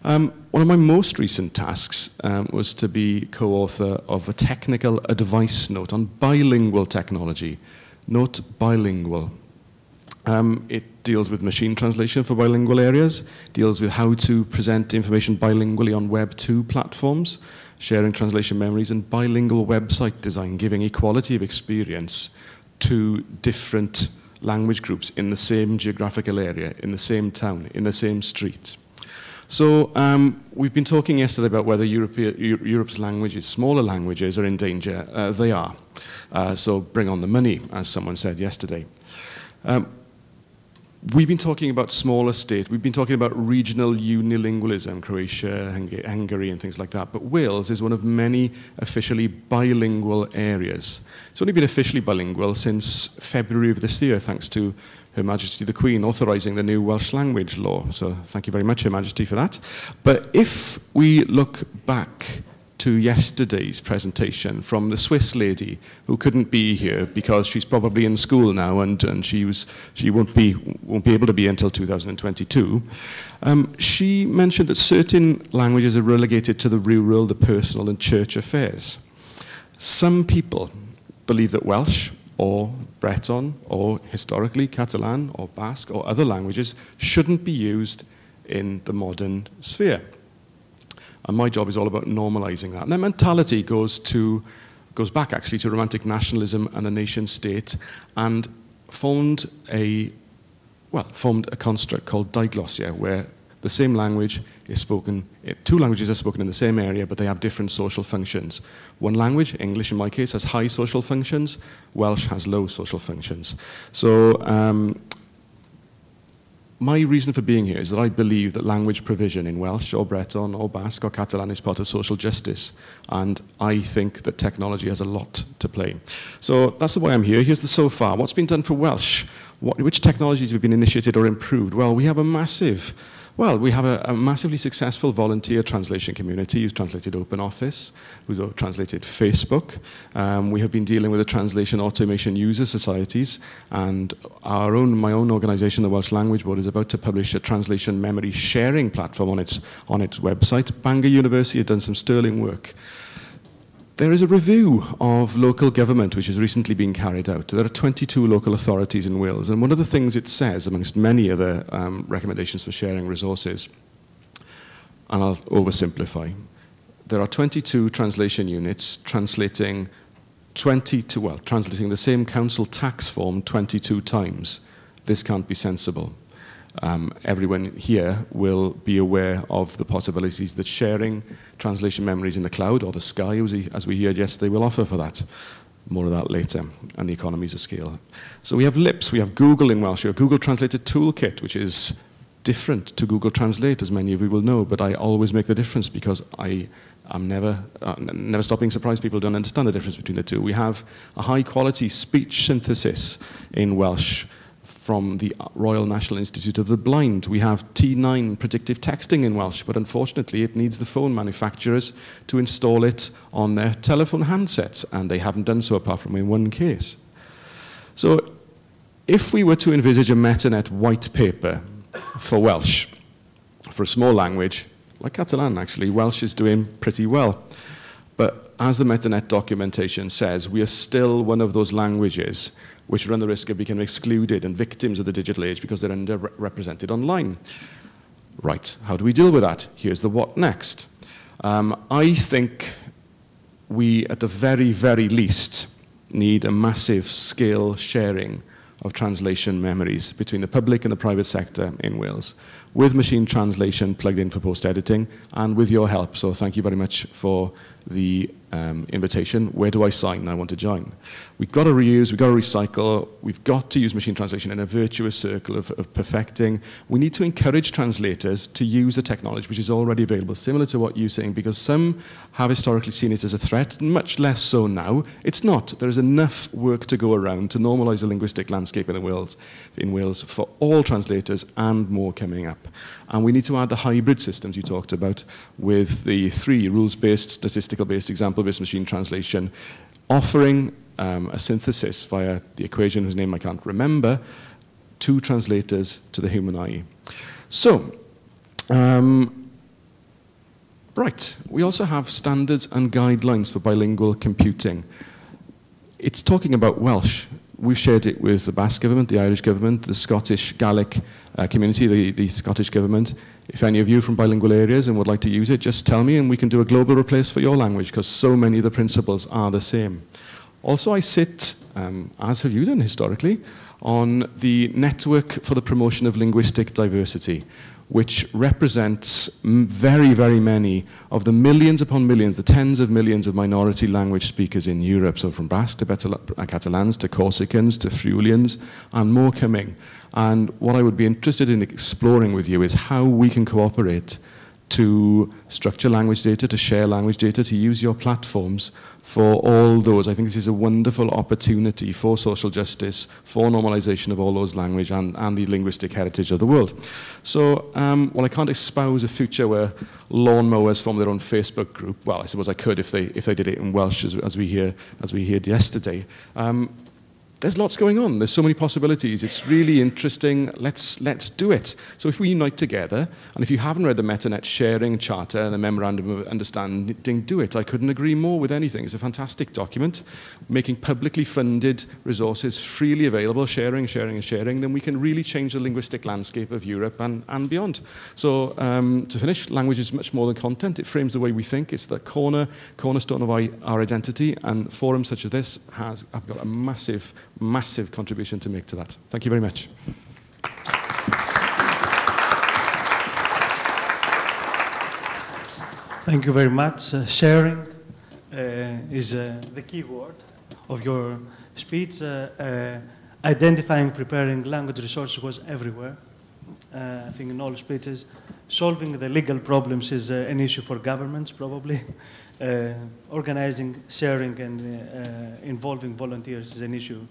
One of my most recent tasks was to be co-author of a technical advice note on bilingual technology. Note bilingual. It deals with machine translation for bilingual areas, deals with how to present information bilingually on Web 2 platforms, sharing translation memories, and bilingual website design, giving equality of experience to different language groups in the same geographical area, in the same town, in the same street. So we've been talking yesterday about whether Europe's languages, smaller languages, are in danger. They are. So bring on the money, as someone said yesterday. We've been talking about smaller states. We've been talking about regional unilingualism, Croatia, Hungary, and things like that. But Wales is one of many officially bilingual areas. It's only been officially bilingual since February of this year, thanks to Her Majesty the Queen authorising the new Welsh language law. So thank you very much, Her Majesty, for that. But if we look back to yesterday's presentation from the Swiss lady who couldn't be here because she's probably in school now and she won't be able to be until 2022. She mentioned that certain languages are relegated to the rural, the personal, and church affairs. Some people believe that Welsh or Breton or historically Catalan or Basque or other languages shouldn't be used in the modern sphere. And my job is all about normalizing that. And their mentality goes back actually to Romantic nationalism and the nation state, and formed a construct called diglossia, where the same language is spoken, two languages are spoken in the same area, but they have different social functions. One language, English in my case, has high social functions, Welsh has low social functions. So my reason for being here is that I believe that language provision in Welsh or Breton or Basque or Catalan is part of social justice, and I think that technology has a lot to play. So that's why I'm here. Here's the so far. What's been done for Welsh? Which technologies have been initiated or improved? Well, we have a massively successful volunteer translation community who's translated OpenOffice, who's translated Facebook. We have been dealing with the translation automation user societies, and my own organization, the Welsh Language Board, is about to publish a translation memory sharing platform on its website. Bangor University has done some sterling work. There is a review of local government which has recently been carried out. There are 22 local authorities in Wales, and one of the things it says, amongst many other recommendations for sharing resources, and I'll oversimplify, there are 22 translation units translating the same council tax form 22 times. This can't be sensible. Everyone here will be aware of the possibilities that sharing translation memories in the cloud or the sky, as we heard yesterday, will offer for that. More of that later, and the economies of scale. So we have LIPS, we have Google in Welsh, we have Google Translated Toolkit, which is different to Google Translate, as many of you will know, but I always make the difference because I'm never stop being surprised people don't understand the difference between the two. We have a high-quality speech synthesis in Welsh from the Royal National Institute of the Blind. We have T9 predictive texting in Welsh, but unfortunately it needs the phone manufacturers to install it on their telephone handsets, and they haven't done so apart from in one case. So if we were to envisage a MetaNet white paper for Welsh, for a small language, like Catalan actually, Welsh is doing pretty well. But as the MetaNet documentation says, we are still one of those languages which run the risk of becoming excluded and victims of the digital age because they're underrepresented online. Right, how do we deal with that? Here's the what next. I think we, at the very, very least, need a massive scale sharing of translation memories between the public and the private sector in Wales, with machine translation plugged in for post-editing, and with your help. So thank you very much for the invitation. Where do I sign? I want to join. We've got to reuse, we've got to recycle, we've got to use machine translation in a virtuous circle of perfecting. We need to encourage translators to use the technology which is already available, similar to what you're saying, because some have historically seen it as a threat, much less so now. It's not. There is enough work to go around to normalize the linguistic landscape in Wales for all translators, and more coming up. And we need to add the hybrid systems you talked about with the 3 rules-based, statistical-based, example-based machine translation, offering a synthesis via the equation whose name I can't remember, to translators to the human eye. So, Right, we also have standards and guidelines for bilingual computing. It's talking about Welsh. We've shared it with the Basque government, the Irish government, the Scottish Gaelic community, the Scottish government. If any of you are from bilingual areas and would like to use it, just tell me and we can do a global replace for your language, because so many of the principles are the same. Also, I sit, as have you done historically, on the Network for the Promotion of Linguistic Diversity, which represents very, very many of the millions upon millions, the tens of millions of minority language speakers in Europe. So from Basque to Catalans to Corsicans to Friulians and more coming. And what I would be interested in exploring with you is how we can cooperate to structure language data, to share language data, to use your platforms for all those. I think this is a wonderful opportunity for social justice, for normalization of all those language and the linguistic heritage of the world. So, well, I can't espouse a future where lawnmowers form their own Facebook group. Well, I suppose I could if they did it in Welsh, as we heard yesterday. There's lots going on. There's so many possibilities. It's really interesting. Let's do it. So if we unite together, and if you haven't read the MetaNet Sharing Charter and the Memorandum of Understanding, do it. I couldn't agree more with anything. It's a fantastic document, making publicly funded resources freely available, sharing, then we can really change the linguistic landscape of Europe and beyond. So to finish, language is much more than content. It frames the way we think. It's the cornerstone of our identity, and forums such as this have got a massive contribution to make to that. Thank you very much. Thank you very much. Sharing is the key word of your speech. Identifying, preparing language resources was everywhere. I think in all speeches. Solving the legal problems is an issue for governments, probably. Organizing, sharing, and involving volunteers is an issue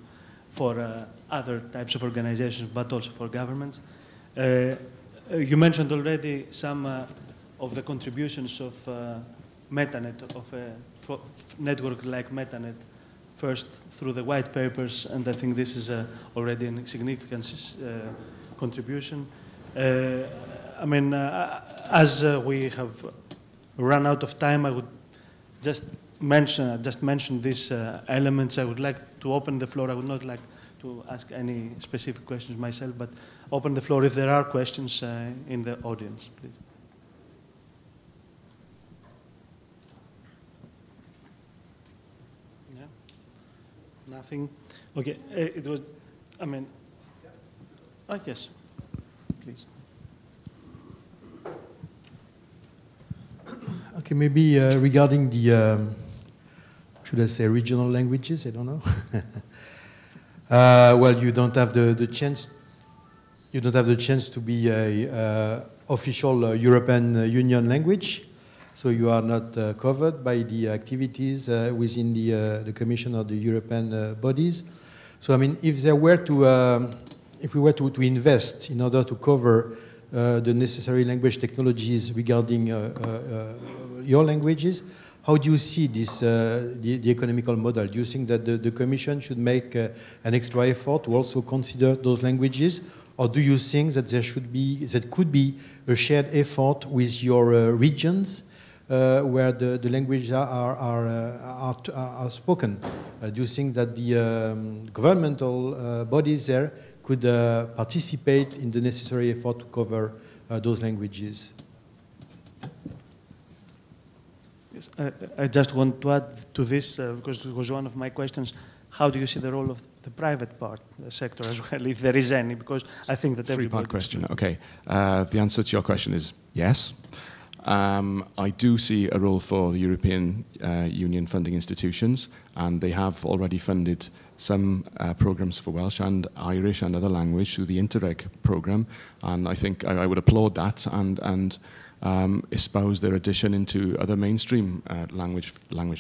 for other types of organizations, but also for governments. You mentioned already some of the contributions of MetaNet, of a network like MetaNet, first through the white papers, and I think this is already a significant contribution. I mean, as we have run out of time, I would just mention these elements. I would like to open the floor. I would not like to ask any specific questions myself, but open the floor if there are questions in the audience, please. Yeah? Nothing? Okay, it was, I mean, oh, yes, please. Okay, maybe regarding the, should I say regional languages? I don't know. Well, you don't have the chance. You don't have the chance to be a official European Union language, so you are not covered by the activities within the Commission or the European bodies. So, I mean, if there were to, if we were to invest in order to cover the necessary language technologies regarding your languages, how do you see this, the economical model? Do you think that the Commission should make an extra effort to also consider those languages, or do you think that there should be, that could be a shared effort with your regions where the languages are spoken? Do you think that the governmental bodies there could participate in the necessary effort to cover those languages? Yes, I just want to add to this, because it was one of my questions. How do you see the role of the private part, the sector as well, if there is any? Because I think that everybody... Three-part question, okay. The answer to your question is yes. I do see a role for the European Union funding institutions, and they have already funded some programs for Welsh and Irish and other language through the Interreg program, and I think I would applaud that and espouse their addition into other mainstream language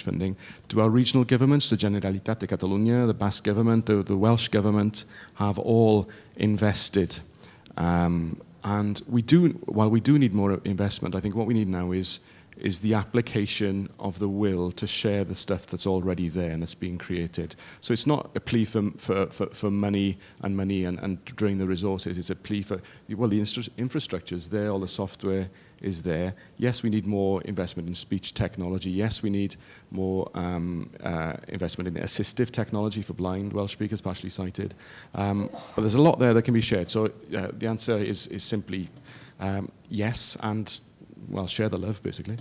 funding. To our regional governments, the Generalitat de Catalonia, the Basque government, the Welsh government, have all invested. And we do, while we do need more investment, I think what we need now is is the application of the will to share the stuff that's already there and that's being created. So it's not a plea for money and drain the resources. It's a plea for, well, the infrastructure is there, all the software is there. Yes, we need more investment in speech technology. Yes, we need more investment in assistive technology for blind Welsh speakers, partially sighted. But there's a lot there that can be shared. So the answer is simply yes, and, well, share the love, basically.